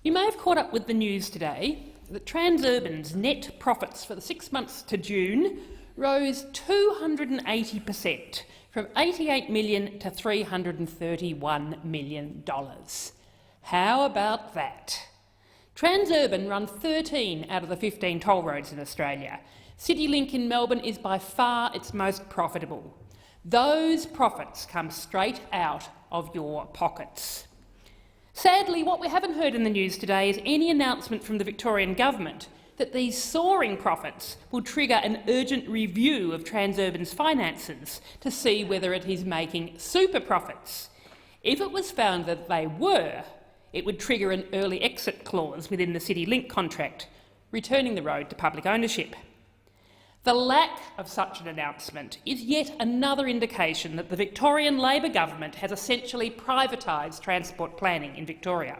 You may have caught up with the news today that Transurban's net profits for the 6 months to June rose 280%, from $88 million to $331 million. How about that? Transurban run 13 out of the 15 toll roads in Australia. CityLink in Melbourne is by far its most profitable. Those profits come straight out of your pockets. Sadly, what we haven't heard in the news today is any announcement from the Victorian government that these soaring profits will trigger an urgent review of Transurban's finances to see whether it is making super profits. If it was found that they were, it would trigger an early exit clause within the CityLink contract, returning the road to public ownership. The lack of such an announcement is yet another indication that the Victorian Labor government has essentially privatised transport planning in Victoria.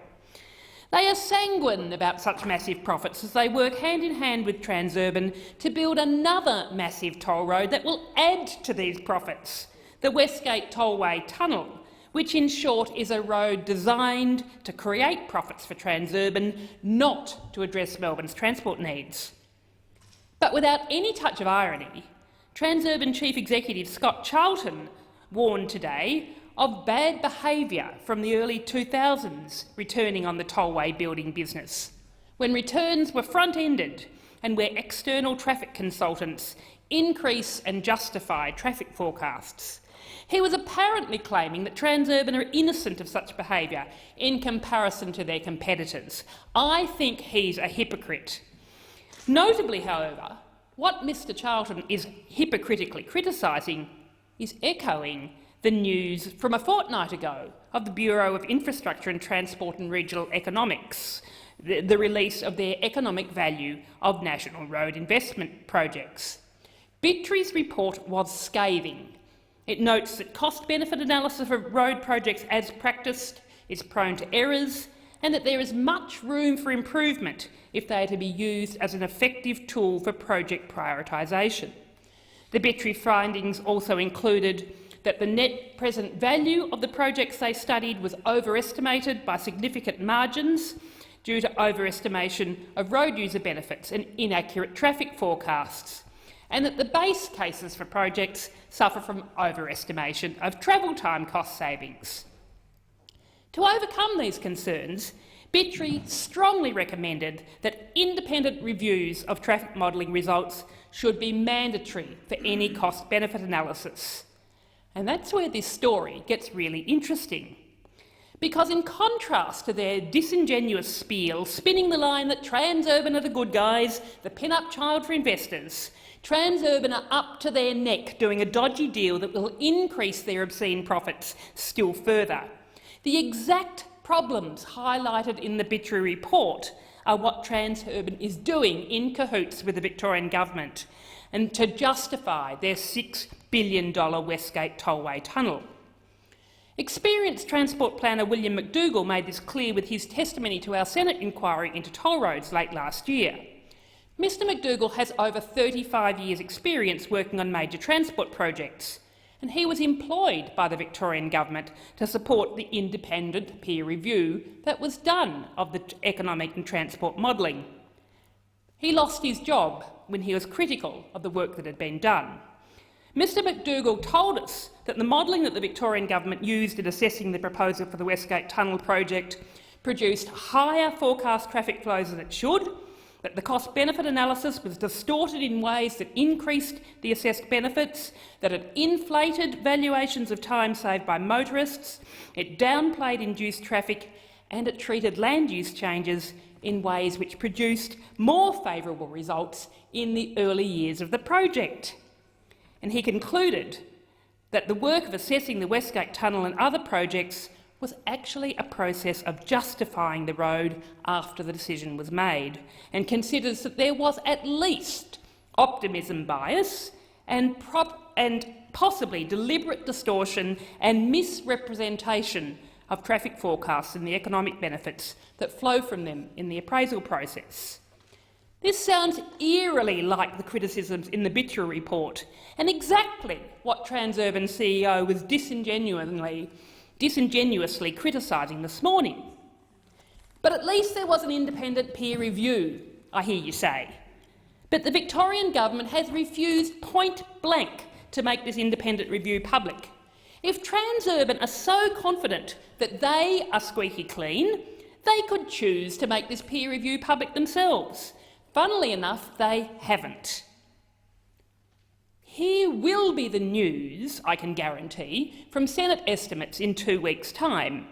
They are sanguine about such massive profits as they work hand in hand with Transurban to build another massive toll road that will add to these profits, the Westgate Tollway Tunnel, which in short is a road designed to create profits for Transurban, not to address Melbourne's transport needs. But without any touch of irony, Transurban Chief Executive Scott Charlton warned today of bad behaviour from the early 2000s returning on the tollway building business, when returns were front-ended and where external traffic consultants increase and justify traffic forecasts. He was apparently claiming that Transurban are innocent of such behaviour in comparison to their competitors. I think he's a hypocrite. Notably, however, what Mr Charlton is hypocritically criticising is echoing the news from a fortnight ago of the Bureau of Infrastructure and Transport and Regional Economics, the release of their economic value of national road investment projects. Bittry's report was scathing. It notes that cost-benefit analysis of road projects as practised is prone to errors, and that there is much room for improvement if they are to be used as an effective tool for project prioritisation. The Bittry findings also included that the net present value of the projects they studied was overestimated by significant margins due to overestimation of road user benefits and inaccurate traffic forecasts, and that the base cases for projects suffer from overestimation of travel time cost savings. To overcome these concerns, Bittry strongly recommended that independent reviews of traffic modelling results should be mandatory for any cost-benefit analysis. And that's where this story gets really interesting. Because in contrast to their disingenuous spiel spinning the line that Transurban are the good guys, the pin-up child for investors, Transurban are up to their neck doing a dodgy deal that will increase their obscene profits still further. The exact problems highlighted in the Bittry report are what Transurban is doing in cahoots with the Victorian government and to justify their $6 billion Westgate Tollway Tunnel. Experienced transport planner William McDougall made this clear with his testimony to our Senate inquiry into toll roads late last year. Mr McDougall has over 35 years' experience working on major transport projects, and he was employed by the Victorian government to support the independent peer review that was done of the economic and transport modelling. He lost his job when he was critical of the work that had been done. Mr McDougall told us that the modelling that the Victorian government used in assessing the proposal for the Westgate Tunnel project produced higher forecast traffic flows than it should, that the cost-benefit analysis was distorted in ways that increased the assessed benefits, that it inflated valuations of time saved by motorists, it downplayed induced traffic, and it treated land use changes in ways which produced more favourable results in the early years of the project. And he concluded that the work of assessing the Westgate Tunnel and other projects was actually a process of justifying the road after the decision was made, and considers that there was at least optimism bias and possibly deliberate distortion and misrepresentation of traffic forecasts and the economic benefits that flow from them in the appraisal process. This sounds eerily like the criticisms in the Bittry report, and exactly what Transurban CEO was disingenuously criticising this morning. But at least there was an independent peer review, I hear you say. But the Victorian government has refused point blank to make this independent review public. If Transurban are so confident that they are squeaky clean, they could choose to make this peer review public themselves. Funnily enough, they haven't. Here will be the news, I can guarantee, from Senate estimates in 2 weeks' time,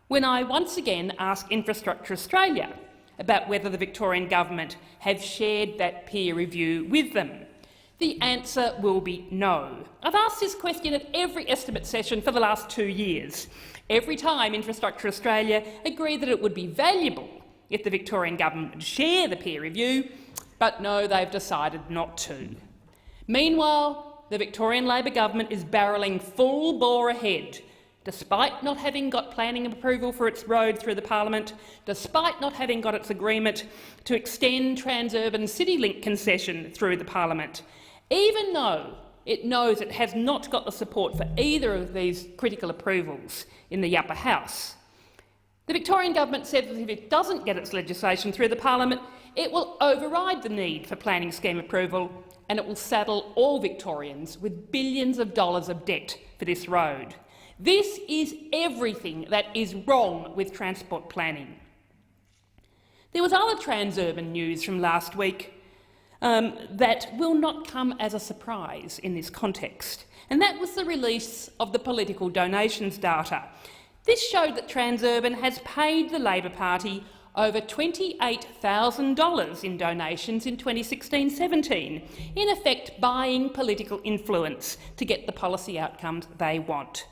when I once again ask Infrastructure Australia about whether the Victorian government have shared that peer review with them. The answer will be no. I've asked this question at every estimate session for the last 2 years. Every time Infrastructure Australia agreed that it would be valuable if the Victorian government would share the peer review, but no, they've decided not to. Meanwhile, the Victorian Labor government is barrelling full bore ahead, despite not having got planning approval for its road through the parliament, despite not having got its agreement to extend Transurban CityLink concession through the parliament, even though it knows it has not got the support for either of these critical approvals in the upper house. The Victorian government said that if it doesn't get its legislation through the parliament, it will override the need for planning scheme approval and it will saddle all Victorians with billions of dollars of debt for this road. This is everything that is wrong with transport planning. There was other Transurban news from last week that will not come as a surprise in this context, and that was the release of the political donations data. This showed that Transurban has paid the Labor Party over $28,000 in donations in 2016-17, in effect buying political influence to get the policy outcomes they want.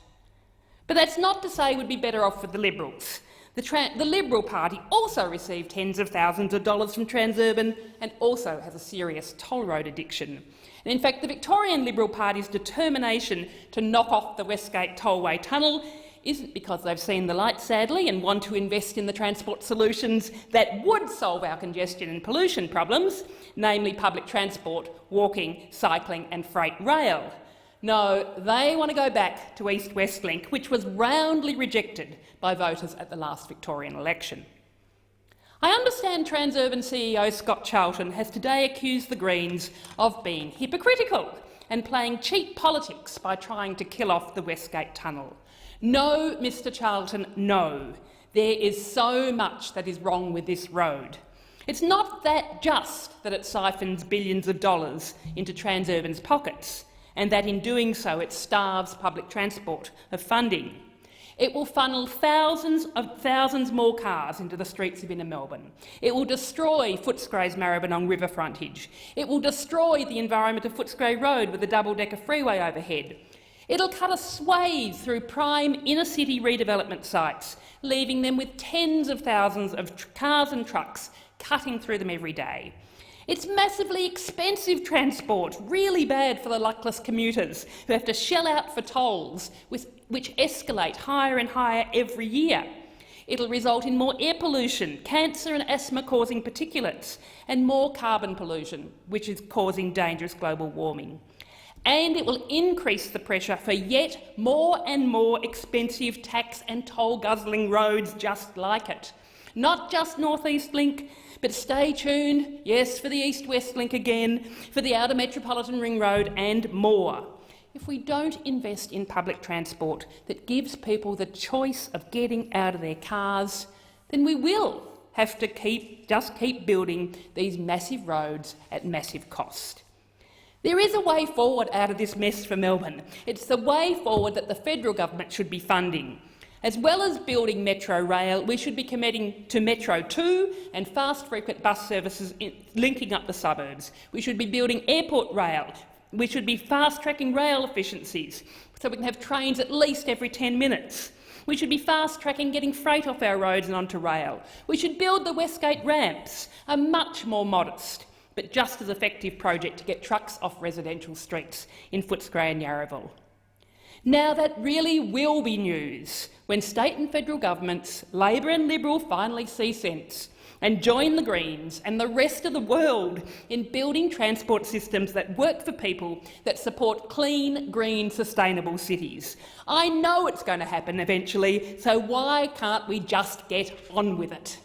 But that's not to say we'd be better off with the Liberals. The Liberal Party also received tens of thousands of dollars from Transurban and also has a serious toll road addiction. And in fact, the Victorian Liberal Party's determination to knock off the Westgate Tollway Tunnel isn't because they've seen the light, sadly, and want to invest in the transport solutions that would solve our congestion and pollution problems, namely public transport, walking, cycling and freight rail. No, they want to go back to East-West Link, which was roundly rejected by voters at the last Victorian election. I understand Transurban CEO Scott Charlton has today accused the Greens of being hypocritical and playing cheap politics by trying to kill off the Westgate Tunnel. No, Mr Charlton, no. There is so much that is wrong with this road. It's not that just that it siphons billions of dollars into Transurban's pockets, and that in doing so it starves public transport of funding. It will funnel thousands more cars into the streets of inner Melbourne. It will destroy Footscray's Maribyrnong River frontage. It will destroy the environment of Footscray Road with a double-decker freeway overhead. It'll cut a swathe through prime inner-city redevelopment sites, leaving them with tens of thousands of cars and trucks cutting through them every day. It's massively expensive transport, really bad for the luckless commuters who have to shell out for tolls, which escalate higher and higher every year. It'll result in more air pollution, cancer and asthma-causing particulates, and more carbon pollution, which is causing dangerous global warming. And it will increase the pressure for yet more and more expensive tax and toll-guzzling roads just like it. Not just North East Link, but stay tuned, yes, for the East-West Link again, for the Outer Metropolitan Ring Road and more. If we don't invest in public transport that gives people the choice of getting out of their cars, then we will have to just keep building these massive roads at massive cost. There is a way forward out of this mess for Melbourne. It's the way forward that the federal government should be funding. As well as building Metro Rail, we should be committing to Metro 2 and fast frequent bus services linking up the suburbs. We should be building airport rail. We should be fast-tracking rail efficiencies so we can have trains at least every 10 minutes. We should be fast-tracking getting freight off our roads and onto rail. We should build the Westgate ramps, a much more modest but just as effective project to get trucks off residential streets in Footscray and Yarraville. Now that really will be news when state and federal governments, Labor and Liberal, finally see sense and join the Greens and the rest of the world in building transport systems that work for people, that support clean, green, sustainable cities. I know it's going to happen eventually, so why can't we just get on with it?